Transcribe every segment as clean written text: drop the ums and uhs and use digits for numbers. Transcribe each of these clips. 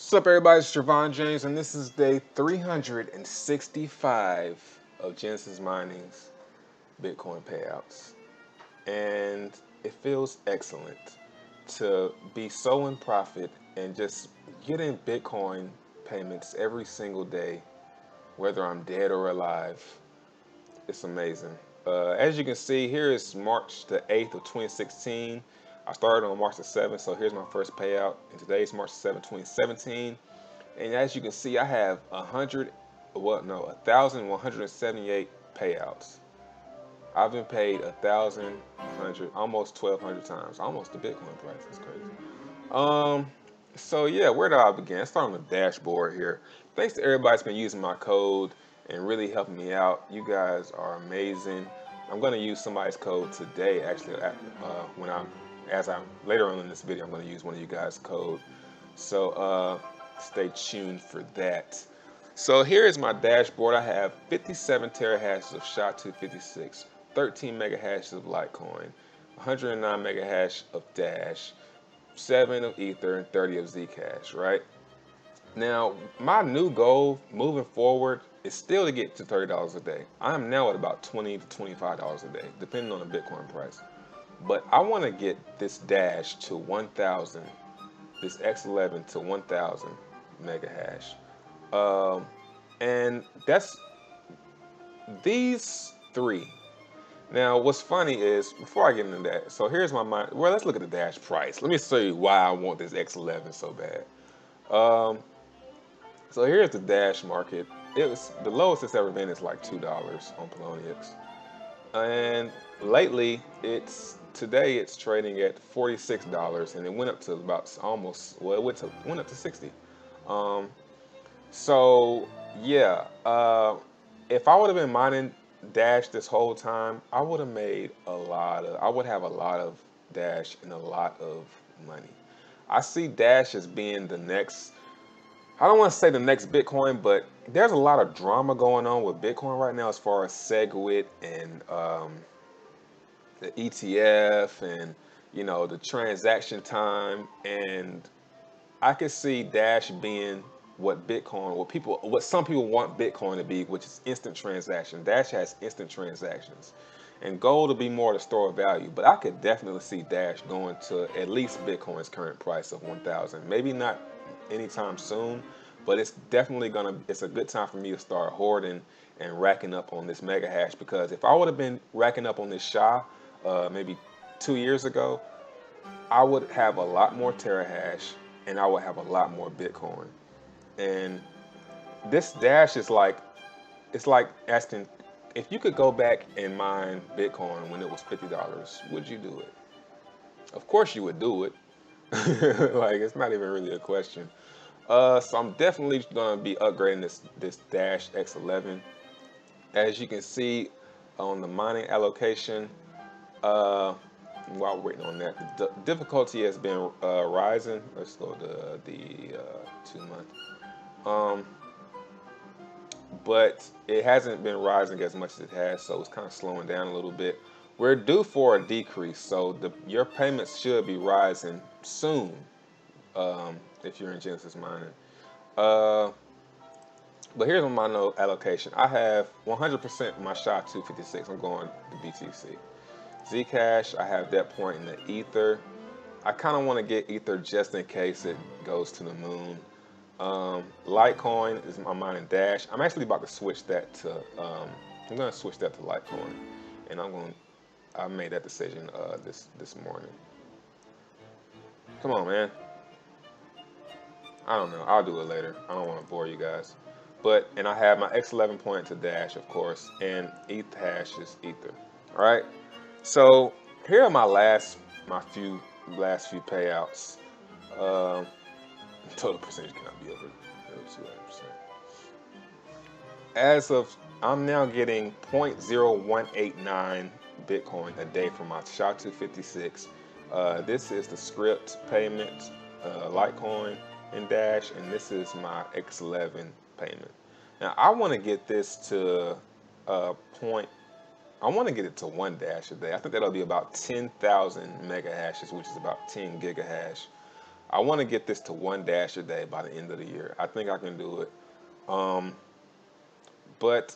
What's up, everybody? It's Javon James, and this is day 365 of Genesis Mining's Bitcoin payouts. And it feels excellent to be so in profit and just getting Bitcoin payments every single day, whether I'm dead or alive. It's amazing. As you can see, here is March the 8th of 2016. I started on March the 7th, so here's my first payout. And today is March the 7th, 2017. And as you can see, I have 1,178 payouts. I've been paid 1,100, almost 1,200 times, almost the Bitcoin price. It's crazy. Um, so yeah, where do I begin? Let's start on the dashboard here. Thanks to everybody that's been using my code and really helping me out. You guys are amazing. I'm going to use somebody's code today, actually, as I'm later on in this video, I'm going to use one of you guys' code. So stay tuned for that. So here is my dashboard. I have 57 terahashes of SHA-256, 13 megahashes of Litecoin, 109 megahash of Dash, 7 of Ether, and 30 of Zcash, right? Now, my new goal moving forward is still to get to $30 a day. I am now at about $20 to $25 a day, depending on the Bitcoin price. But I want to get this Dash to 1,000, this X11 to 1,000 megahash. And that's these three. Now, what's funny is, before I get into that, so here's my mind. Well, let's look at the Dash price. Let me show you why I want this X11 so bad. So here's the Dash market. It was the lowest it's ever been is like $2 on Poloniex. And lately, today it's trading at $46, and it went up to about almost, well, went up to 60. So yeah, if I would have been mining Dash this whole time, I would have I would have a lot of Dash and a lot of money. I see Dash as being the next, I don't want to say the next Bitcoin, but there's a lot of drama going on with Bitcoin right now as far as SegWit and the ETF and the transaction time, and I could see Dash being what some people want Bitcoin to be, which is instant transaction. Dash has instant transactions, and gold will be more the store of value. But I could definitely see Dash going to at least Bitcoin's current price of 1,000. Maybe not anytime soon, but it's a good time for me to start hoarding and racking up on this mega hash, because if I would have been racking up on this SHA maybe 2 years ago, I would have a lot more terahash and I would have a lot more Bitcoin. And this Dash is it's like asking, if you could go back and mine Bitcoin when it was $50, would you do it? Of course you would do it. Like, it's not even really a question. So I'm definitely gonna be upgrading this Dash X11. As you can see on the mining allocation, while we're waiting on that, the difficulty has been rising. Let's go to the 2 month. But it hasn't been rising as much as it has, so it's kind of slowing down a little bit. We're due for a decrease, so your payments should be rising soon if you're in Genesis mining. But here's my node allocation. I have 100% my SHA-256. I'm going to BTC. Zcash, I have that point in the Ether. I kind of want to get Ether just in case it goes to the moon. Litecoin is my mining Dash. I'm actually about to switch that to, I'm going to switch that to Litecoin. And I made that decision this morning. Come on, man. I don't know. I'll do it later. I don't want to bore you guys. And I have my X11 point to Dash, of course, and ETH hash is Ether. All right. So here are my last few payouts. Total percentage cannot be over 200%. I'm now getting 0.0189 Bitcoin a day from my SHA-256. This is the script payment, Litecoin and Dash, and this is my X11 payment. Now I want to get this to I want to get it to 1 Dash a day. I think that'll be about 10,000 mega hashes, which is about 10 gigahash. I want to get this to 1 dash a day by the end of the year. I think I can do it. Um, but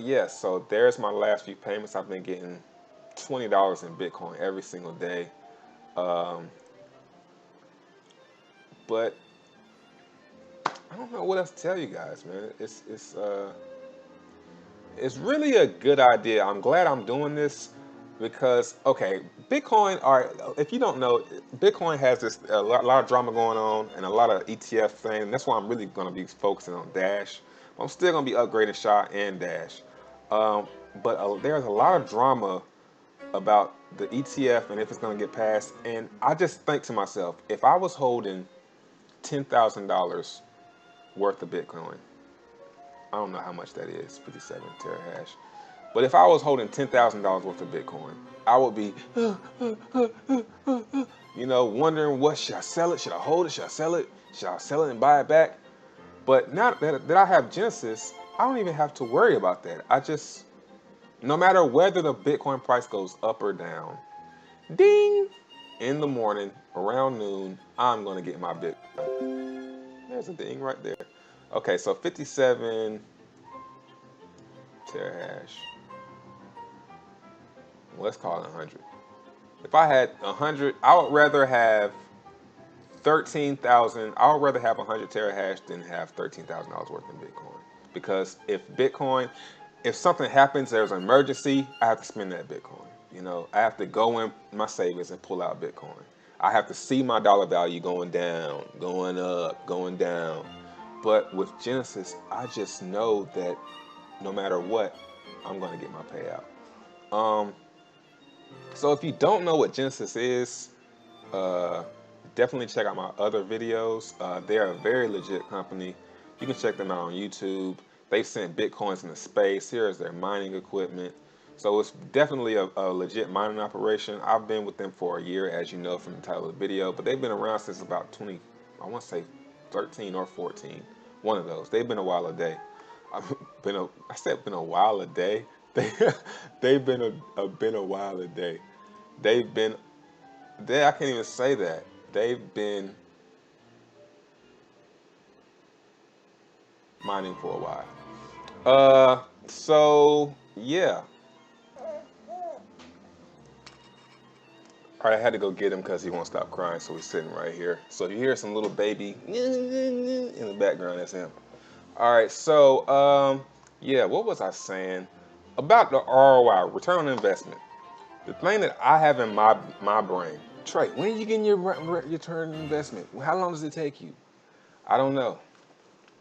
yeah, so there's my last few payments. I've been getting $20 in Bitcoin every single day. Um, but I don't know what else to tell you guys, man. It's really a good idea. I'm glad I'm doing this because, okay, Bitcoin, all right, if you don't know, Bitcoin has this a lot of drama going on and a lot of ETF thing. And that's why I'm really going to be focusing on Dash. I'm still going to be upgrading SHA and Dash. But there's a lot of drama about the ETF and if it's going to get passed. And I just think to myself, if I was holding $10,000 worth of Bitcoin, I don't know how much that is, 57 terahash. But if I was holding $10,000 worth of Bitcoin, I would be, wondering what should I sell it? Should I hold it? Should I sell it? Should I sell it and buy it back? But now that I have Genesis, I don't even have to worry about that. No matter whether the Bitcoin price goes up or down, ding, in the morning, around noon, I'm going to get my Bitcoin. There's a ding right there. Okay, so 57 terahash. Well, let's call it 100. If I had 100, I would rather have 13,000. I would rather have 100 terahash than have $13,000 worth in Bitcoin. Because if something happens, there's an emergency, I have to spend that Bitcoin. I have to go in my savings and pull out Bitcoin. I have to see my dollar value going down, going up, going down. But with Genesis, I just know that no matter what, I'm going to get my payout. So if you don't know what Genesis is, uh, definitely check out my other videos. They're a very legit company. You can check them out on YouTube. They've sent Bitcoins into space. Here's their mining equipment. So it's definitely a legit mining operation. I've been with them for a year, as you know from the title of the video, but they've been around since about I want to say 13 or 14. One of those. They've been a while a day. I said been a while a day. They've been a while a day. They've been I can't even say that. They've been mining for a while. So yeah. All right, I had to go get him because he won't stop crying, so he's sitting right here. So if you hear some little baby in the background, that's him. All right, so yeah, what was I saying about the ROI, return on investment? The thing that I have in my brain, Trey, when are you getting your return on investment? How long does it take you? I don't know.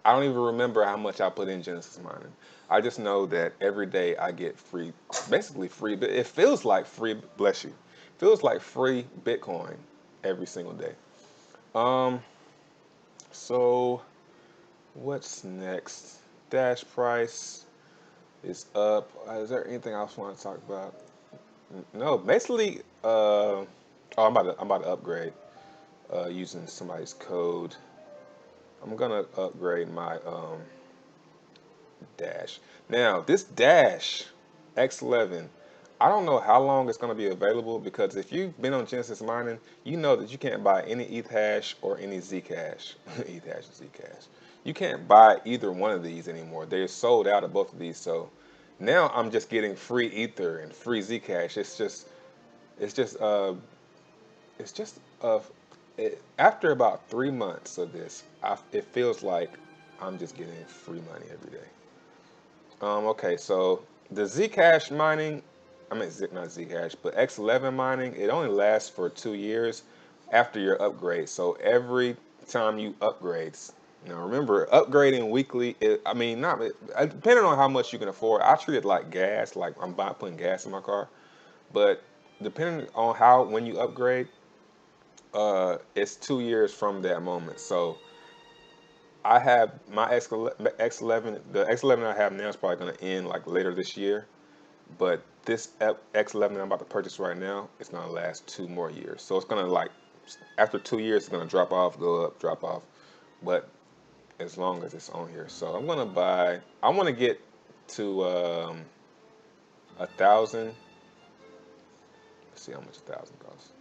I don't even remember how much I put in Genesis mining. I just know that every day I get free, basically free, but it feels like free, bless you, feels like free Bitcoin every single day. So what's next? Dash price is up. Is there anything else I want to talk about? No, basically, I'm about to upgrade using somebody's code. I'm gonna upgrade my Dash. Now, this Dash X11, I don't know how long it's gonna be available because if you've been on Genesis Mining, you know that you can't buy any ETH hash or any Zcash. ETH hash and Zcash. You can't buy either one of these anymore. They're sold out of both of these. So now I'm just getting free Ether and free Zcash. It's just it's just after about 3 months of this, it feels like I'm just getting free money every day. Okay, so the Zcash mining, not Zcash, but X11 mining, it only lasts for 2 years after your upgrade. So every time you upgrade, now remember, upgrading weekly, depending on how much you can afford, I treat it like gas, like I'm putting gas in my car. But depending on when you upgrade, it's 2 years from that moment. So I have my X11. The X11 I have now is probably going to end like later this year, but this X11 I'm about to purchase right now, it's going to last 2 more years. So it's going to after 2 years, it's going to drop off, go up, drop off, but as long as it's on here. So I'm going to buy. I want to get to 1,000. Let's see how much 1,000 costs.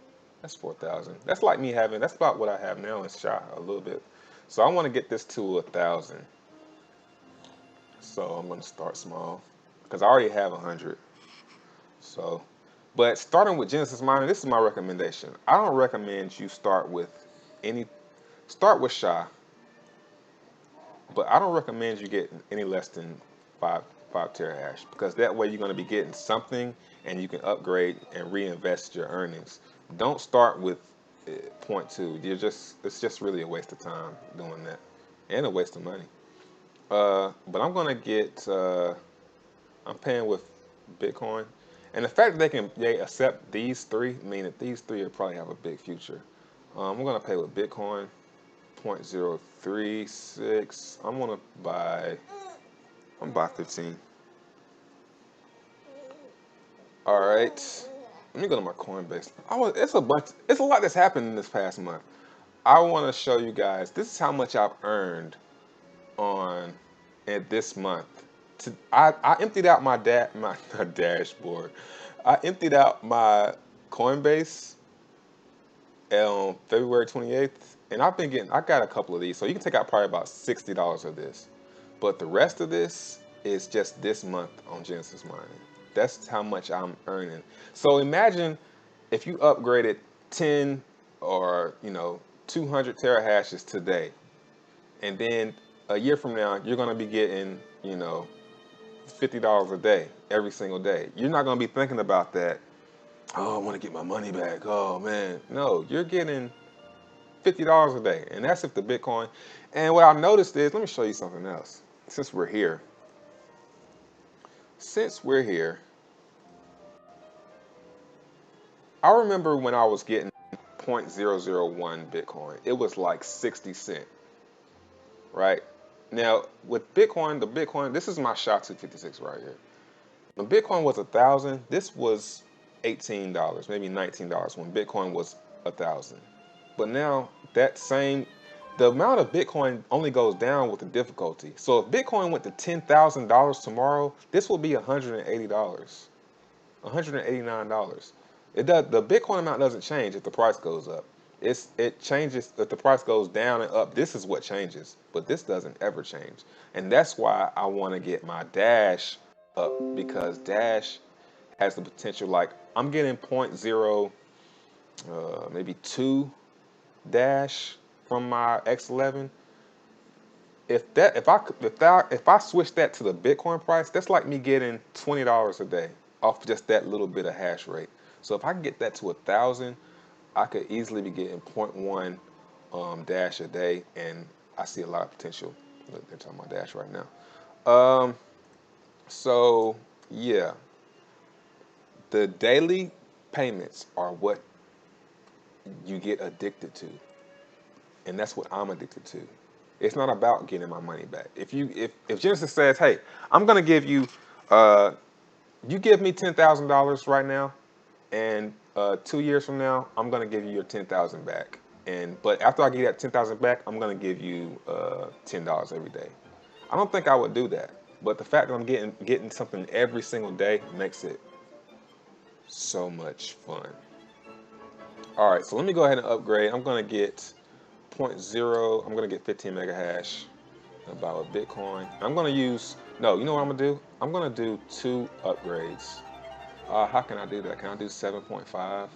That's 4,000. That's like me having. That's about what I have now in Shy a little bit. So I want to get this to 1,000. So I'm gonna start small because I already have 100. So, but starting with Genesis Mining, this is my recommendation. I don't recommend you start with any. Start with Shy, but I don't recommend you get any less than five terahash because that way you're going to be getting something and you can upgrade and reinvest your earnings. Don't start with point 0.2. It's just really a waste of time doing that and a waste of money. But I'm gonna get I'm paying with Bitcoin, and the fact that they accept these three mean that these three will probably have a big future. I'm gonna pay with Bitcoin. 0.036. I'm buy 15. All right. Let me go to my Coinbase. It's a lot that's happened in this past month. I want to show you guys. This is how much I've earned on in this month. I emptied out my dashboard. I emptied out my Coinbase on February 28th, and I got a couple of these, so you can take out probably about $60 of this. But the rest of this is just this month on Genesis Mining. That's how much I'm earning. So imagine if you upgraded 10 or 200 terahashes today, and then a year from now you're gonna be getting $50 a day every single day. You're not gonna be thinking about that. Oh, I want to get my money back. Oh man, no, you're getting $50 a day, and that's if the Bitcoin. And what I noticed is, let me show you something else. Since we're here, since we're here, I remember when I was getting 0.001 Bitcoin, it was like 60 cents, right? Now with Bitcoin, this is my SHA-256 right here. When Bitcoin was 1,000, this was $18, maybe $19 when Bitcoin was 1,000. But now the amount of Bitcoin only goes down with the difficulty. So if Bitcoin went to $10,000 tomorrow, this will be $180, $189. The Bitcoin amount doesn't change if the price goes up. It changes if the price goes down and up. This is what changes, but this doesn't ever change. And that's why I want to get my Dash up because Dash has the potential. Like I'm getting point 0, maybe 2 Dash from my X11. If I switch that to the Bitcoin price, that's like me getting $20 a day off just that little bit of hash rate. So if I can get that to 1,000, I could easily be getting point 0.1 Dash a day, and I see a lot of potential. Look, they're talking about Dash right now. So yeah, the daily payments are what you get addicted to, and that's what I'm addicted to. It's not about getting my money back. If Genesis says, "Hey, I'm gonna give you, you give me $10,000 right now, and 2 years from now, I'm gonna give you your 10,000 back. But after I give you that 10,000 back, I'm gonna give you $10 every day." I don't think I would do that, but the fact that I'm getting something every single day makes it so much fun. All right, so let me go ahead and upgrade. I'm gonna get point 0. I'm gonna get 15 mega hash about Bitcoin. I'm gonna use no. You know what I'm gonna do? I'm gonna do 2 upgrades. How can I do that? Can I do 7.5?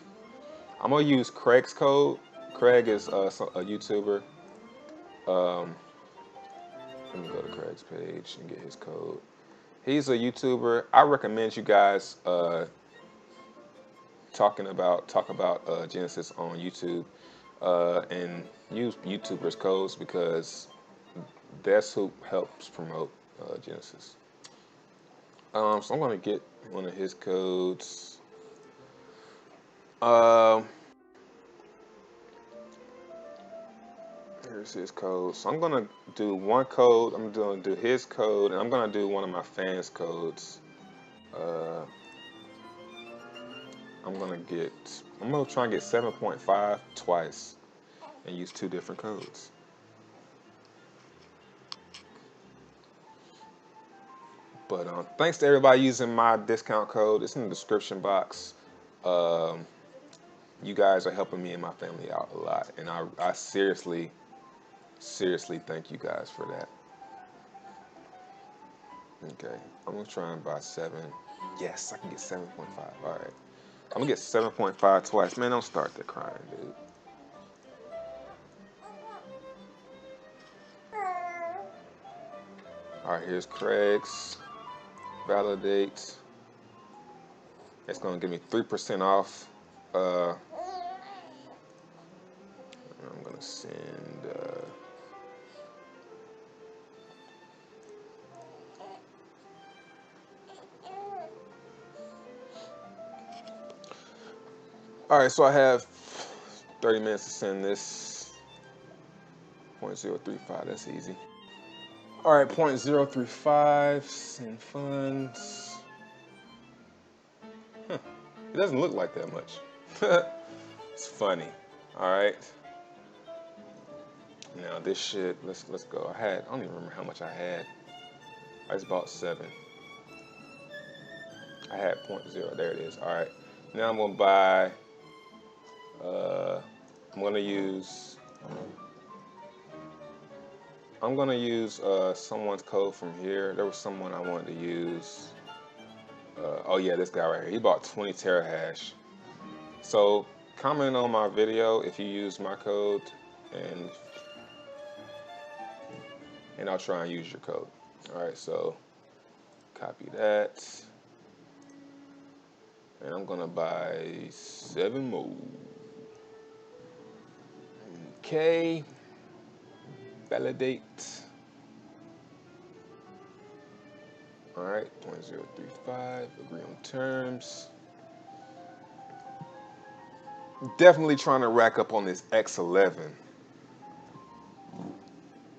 I'm gonna use Craig's code. Craig is a YouTuber. Um, Let me go to Craig's page and get his code. He's a YouTuber. I recommend you guys talk about Genesis on YouTube and use YouTubers' codes because that's who helps promote Genesis. So I'm gonna get one of his codes. Um, Here's his code. So I'm gonna do one code. I'm gonna do his code, and I'm gonna do one of my fans' codes. Uh, I'm gonna try and get 7.5 twice, and use 2 different codes. But thanks to everybody using my discount code. It's in the description box. Um, You guys are helping me and my family out a lot, and I seriously, seriously thank you guys for that. Okay, I'm gonna try and buy 7. Yes, I can get 7.5. All right, I'm gonna get 7.5 twice. Man, don't start the crying, dude. All right, here's Craig's. Validate. It's gonna give me 3% off. I'm gonna send. All right, so I have 30 minutes to send this. 0.035. That's easy. All right, 0.035. Send funds. Huh. It doesn't look like that much. It's funny. All right. Now this shit. Let's go. I don't even remember how much I had. I just bought 7. I had 0.0. There it is. All right. Now I'm gonna buy. I'm gonna use. Someone's code from here. There was someone I wanted to use. Oh yeah, this guy right here. He bought 20 terahash. So comment on my video if you use my code, and I'll try and use your code. All right, so copy that, and I'm gonna buy 7 more. Okay, validate. All right, 0.035. Agree on terms. Definitely trying to rack up on this X11,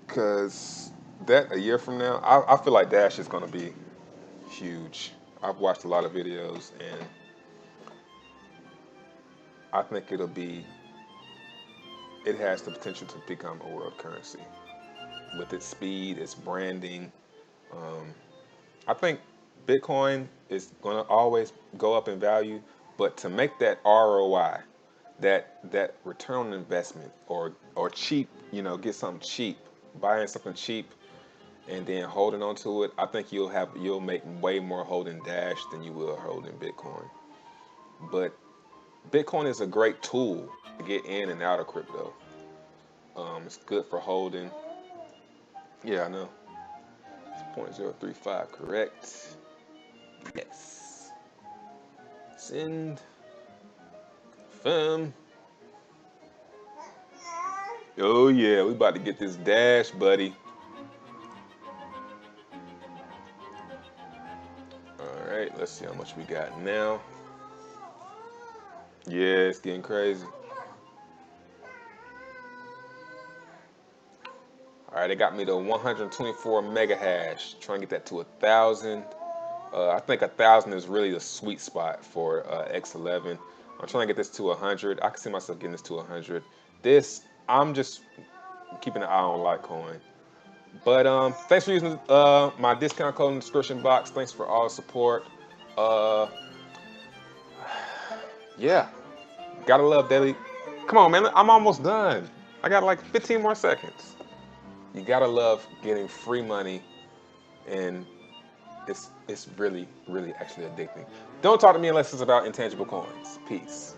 because that a year from now, I feel like Dash is going to be huge. I've watched a lot of videos, and I think it has the potential to become a world currency with its speed, its branding. I think Bitcoin is going to always go up in value, but to make that ROI, that return on investment, or cheap, get something cheap, buying something cheap, and then holding on to it, I think you'll make way more holding Dash than you will holding Bitcoin. But Bitcoin is a great tool to get in and out of crypto. It's good for holding. Yeah, I know. It's 0.035, correct? Yes. Send. Confirm. Oh yeah, we about to get this Dash, buddy. All right, let's see how much we got now. Yeah, it's getting crazy. All right, it got me to 124 mega hash. Trying to get that to 1,000. I think 1,000 is really the sweet spot for X11. I'm trying to get this to 100. I can see myself getting this to 100. I'm just keeping an eye on Litecoin. But thanks for using my discount code in the description box. Thanks for all the support. Yeah, gotta love daily. Come on, man, I'm almost done. I got like 15 more seconds. You gotta love getting free money, and it's really, really actually addicting. Don't talk to me unless it's about intangible coins. Peace.